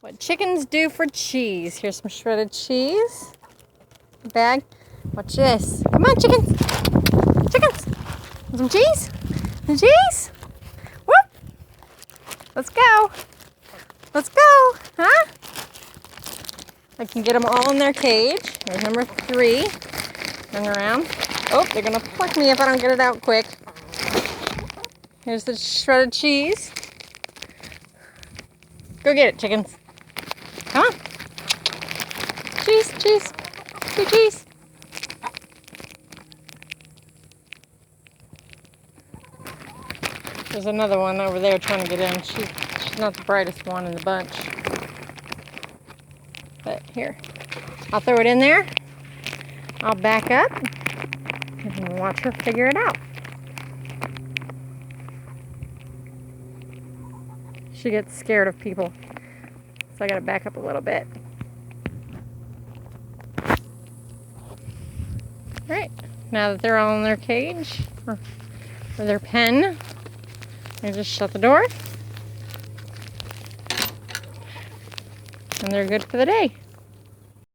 What chickens do for cheese. Here's some shredded cheese. Bag. Watch this. Come on, chickens. Chickens. Some cheese. Some cheese. Whoop. Let's go. Let's go. Huh? I can get them all in their cage. There's number 3. Turn around. Oh, they're going to pluck me if I don't get it out quick. Here's the shredded cheese. Go get it, chickens. Come on. Cheese, cheese. Free cheese. There's another one over there trying to get in. She's not the brightest one in the bunch. But here, I'll throw it in there. I'll back up and watch her figure it out. She gets scared of people, so I gotta back up a little bit. Alright, now that they're all in their cage, or their pen, I just shut the door, and they're good for the day.